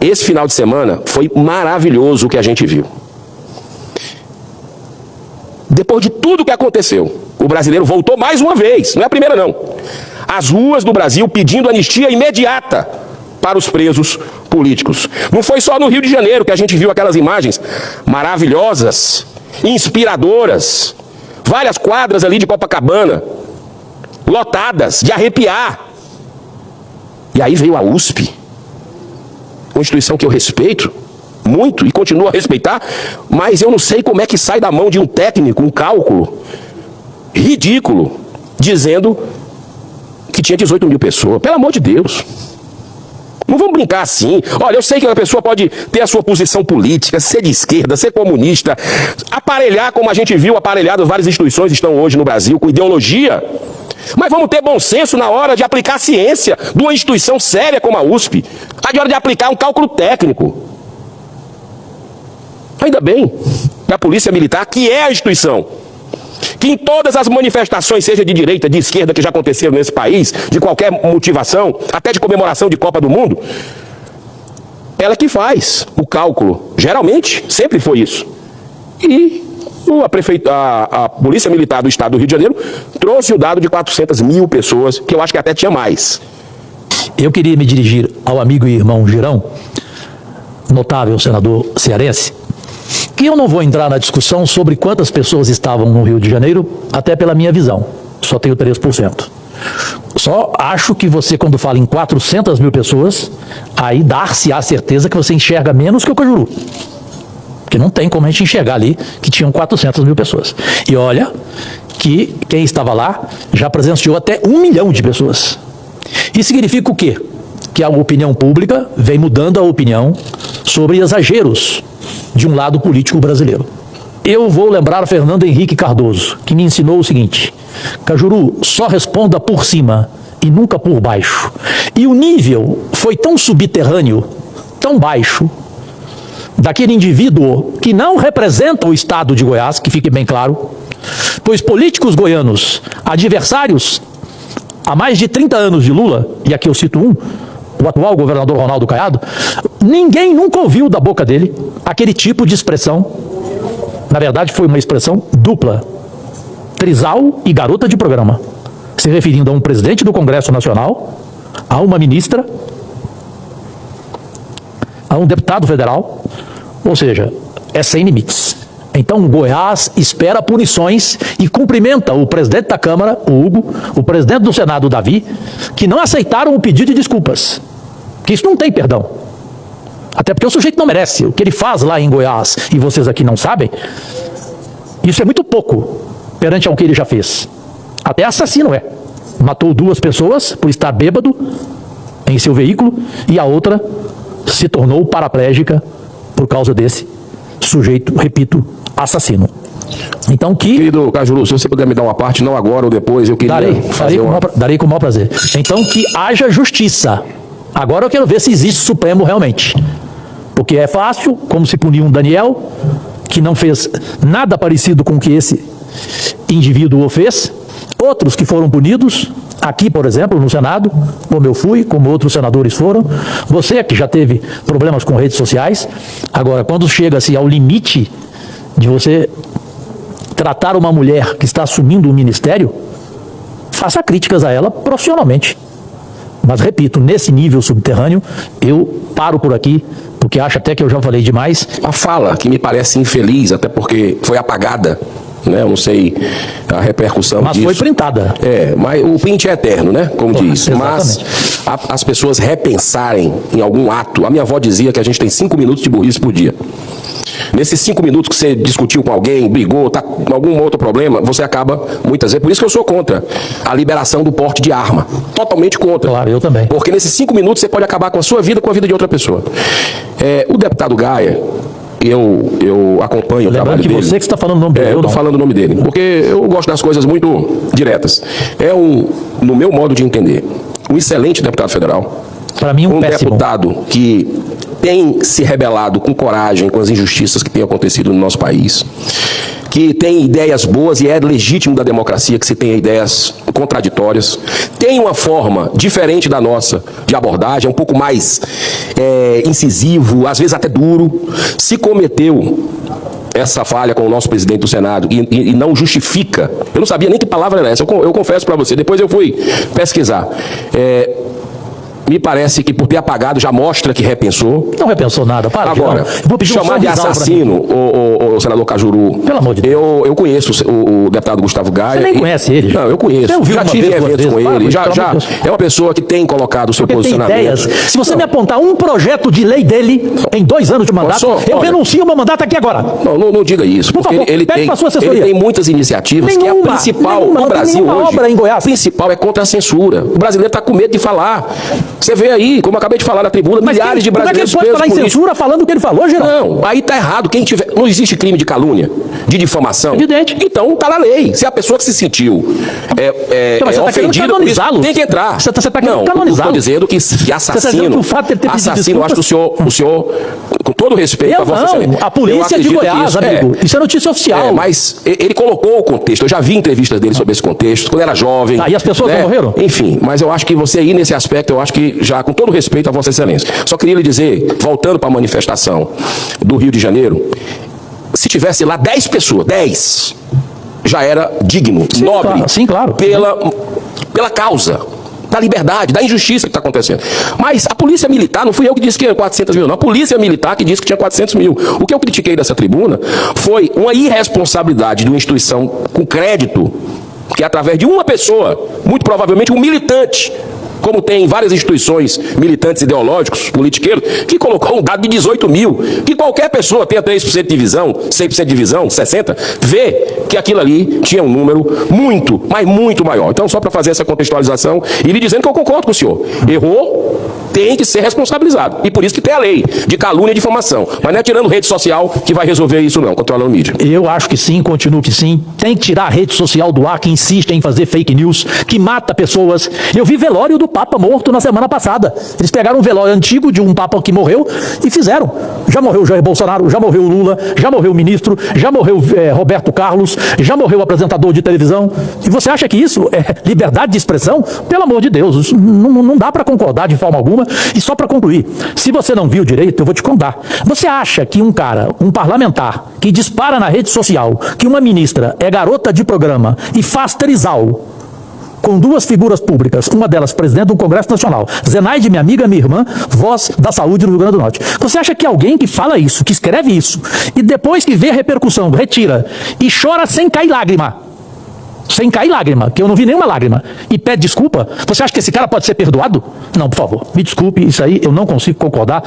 esse final de semana foi maravilhoso o que a gente viu. Depois de tudo que aconteceu, o brasileiro voltou mais uma vez, não é a primeira não, às ruas do Brasil pedindo anistia imediata para os presos políticos. Não foi só no Rio de Janeiro que a gente viu aquelas imagens maravilhosas, inspiradoras, várias quadras ali de Copacabana, lotadas, de arrepiar. E aí veio a USP, uma instituição que eu respeito muito e continuo a respeitar, mas eu não sei como é que sai da mão de um técnico um cálculo ridículo, dizendo que tinha 18 mil pessoas. Pelo amor de Deus. Não vamos brincar assim. Olha, eu sei que a pessoa pode ter a sua posição política, ser de esquerda, ser comunista, aparelhar como a gente viu aparelhado, várias instituições estão hoje no Brasil com ideologia. Mas vamos ter bom senso na hora de aplicar a ciência de uma instituição séria como a USP. Na hora de aplicar um cálculo técnico. Ainda bem que a Polícia Militar, que é a instituição, que em todas as manifestações, seja de direita, de esquerda, que já aconteceram nesse país, de qualquer motivação, até de comemoração de Copa do Mundo, ela que faz o cálculo. Geralmente, sempre foi isso. E a Polícia Militar do Estado do Rio de Janeiro trouxe o dado de 400 mil pessoas, que eu acho que até tinha mais. Eu queria me dirigir ao amigo e irmão Girão, notável senador cearense, que eu não vou entrar na discussão sobre quantas pessoas estavam no Rio de Janeiro, até pela minha visão, só tenho 3%. Só acho que você, quando fala em 400 mil pessoas, aí dá-se a certeza que você enxerga menos que o Cajuru. Porque não tem como a gente enxergar ali que tinham 400 mil pessoas. E olha que quem estava lá já presenciou até 1 milhão de pessoas. Isso significa o quê? Que a opinião pública vem mudando a opinião sobre exageros de um lado político brasileiro. Eu vou lembrar a Fernando Henrique Cardoso, que me ensinou o seguinte: Cajuru, só responda por cima e nunca por baixo. E o nível foi tão subterrâneo, tão baixo, daquele indivíduo que não representa o Estado de Goiás, que fique bem claro, pois políticos goianos, adversários há mais de 30 anos de Lula, e aqui eu cito um, o atual governador Ronaldo Caiado, ninguém nunca ouviu da boca dele aquele tipo de expressão. Na verdade, foi uma expressão dupla, trisal e garota de programa, se referindo a um presidente do Congresso Nacional, a uma ministra, a um deputado federal, ou seja, é sem limites. Então, Goiás espera punições e cumprimenta o presidente da Câmara, o Hugo, o presidente do Senado, o Davi, que não aceitaram o pedido de desculpas. Que isso não tem perdão. Até porque o sujeito não merece. O que ele faz lá em Goiás, e vocês aqui não sabem, isso é muito pouco perante ao que ele já fez. Até assassino é. Matou 2 pessoas por estar bêbado em seu veículo e a outra se tornou paraplégica por causa desse sujeito, repito, assassino. Então que... Querido Cajuru, se você puder me dar uma parte, não agora ou depois, eu queria darei com o maior prazer. Então que haja justiça. Agora eu quero ver se existe Supremo realmente. Porque é fácil, como se punir um Daniel, que não fez nada parecido com o que esse indivíduo fez. Outros que foram punidos, aqui, por exemplo, no Senado, como eu fui, como outros senadores foram. Você que já teve problemas com redes sociais. Agora, quando chega-se ao limite de você tratar uma mulher que está assumindo um ministério, faça críticas a ela profissionalmente. Mas, repito, nesse nível subterrâneo, eu paro por aqui, porque acho até que eu já falei demais. A fala que me parece infeliz, até porque foi apagada, né? Eu não sei a repercussão disso. Mas foi printada. Mas o print é eterno, né? Como diz. Exatamente. Mas as pessoas repensarem em algum ato. A minha avó dizia que a gente tem 5 minutos de burrice por dia. Nesses 5 minutos que você discutiu com alguém, brigou, tá com algum outro problema, você acaba, muitas vezes, por isso que eu sou contra a liberação do porte de arma. Totalmente contra. Claro, eu também. Porque nesses 5 minutos você pode acabar com a sua vida, com a vida de outra pessoa. O deputado Gaia, eu acompanho o trabalho dele. Lembrando que você que está falando o nome dele. Eu estou falando o nome dele, porque eu gosto das coisas muito diretas. No meu modo de entender, um excelente deputado federal. Para mim, um péssimo deputado que tem se rebelado com coragem com as injustiças que têm acontecido no nosso país, que tem ideias boas e é legítimo da democracia que se tenha ideias contraditórias. Tem uma forma diferente da nossa de abordagem, é um pouco mais incisivo, às vezes até duro. Se cometeu essa falha com o nosso presidente do Senado e não justifica, eu não sabia nem que palavra era essa, eu confesso para você, depois eu fui pesquisar. Me parece que por ter apagado já mostra que repensou. Não repensou nada. Para, agora, vou pedir chamar de assassino o senador Cajuru. Pelo amor de Deus. Eu conheço o deputado Gustavo Gaia. Você nem conhece ele? Não, eu conheço. Já tive eventos com ele. Já é uma pessoa que tem colocado o seu posicionamento. Tem ideias. Se você me apontar um projeto de lei dele em 2 anos de mandato, eu renuncio ao meu mandato aqui agora. Não diga isso. Por porque favor, ele tem muitas iniciativas que é a principal no Brasil hoje. Obra em Goiás. A principal é contra a censura. O brasileiro está com medo de falar. Você vê aí, como eu acabei de falar na tribuna, milhares de brasileiros presos. Como é que ele pode falar em censura falando o que ele falou, Geraldo? Não, aí tá errado. Não existe crime de calúnia, de difamação. Evidente. Então tá na lei. Se a pessoa que se sentiu mas você tá ofendida por isso, tem que entrar. Você tá querendo não, canonizá-lo. Estou dizendo que assassino, eu acho que o senhor, com todo respeito a Vossa Excelência, a polícia de Goiás, amigo. Isso é notícia oficial. Mas ele colocou o contexto. Eu já vi entrevistas dele sobre esse contexto, quando era jovem. E as pessoas não morreram? Enfim, mas eu acho que você aí nesse aspecto, eu acho que já, com todo respeito a Vossa Excelência, só queria lhe dizer, voltando para a manifestação do Rio de Janeiro, se tivesse lá 10 pessoas, 10, já era digno, sim, nobre, claro, sim, claro. Pela causa da liberdade, da injustiça que está acontecendo. Mas a polícia militar, não fui eu que disse que era 400 mil, não. A polícia militar que disse que tinha 400 mil. O que eu critiquei dessa tribuna foi uma irresponsabilidade de uma instituição com crédito, que através de uma pessoa, muito provavelmente um militante, como tem em várias instituições militantes ideológicos, politiqueiros, que colocou um dado de 18 mil, que qualquer pessoa tenha 3% de visão, 100% de visão, 60%, vê que aquilo ali tinha um número muito, mas muito maior. Então, só para fazer essa contextualização e lhe dizendo que eu concordo com o senhor. Errou, tem que ser responsabilizado. E por isso que tem a lei de calúnia e difamação. Mas não é tirando rede social que vai resolver isso não, controlando mídia. Eu acho que sim, continuo que sim. Tem que tirar a rede social do ar que insiste em fazer fake news, que mata pessoas. Eu vi velório do Papa morto na semana passada. Eles pegaram um velório antigo de um Papa que morreu e fizeram. Já morreu o Jair Bolsonaro, já morreu o Lula, já morreu o ministro, já morreu Roberto Carlos, já morreu o apresentador de televisão. E você acha que isso é liberdade de expressão? Pelo amor de Deus, isso não dá para concordar de forma alguma. E só para concluir, se você não viu direito, eu vou te contar. Você acha que um parlamentar, que dispara na rede social que uma ministra é garota de programa e faz trisal com 2 figuras públicas, uma delas presidente do Congresso Nacional, Zenaide, minha amiga, minha irmã, voz da saúde no Rio Grande do Norte. Você acha que alguém que fala isso, que escreve isso, e depois que vê a repercussão, retira, e chora sem cair lágrima, que eu não vi nenhuma lágrima, e pede desculpa, você acha que esse cara pode ser perdoado? Não, por favor, me desculpe, isso aí eu não consigo concordar.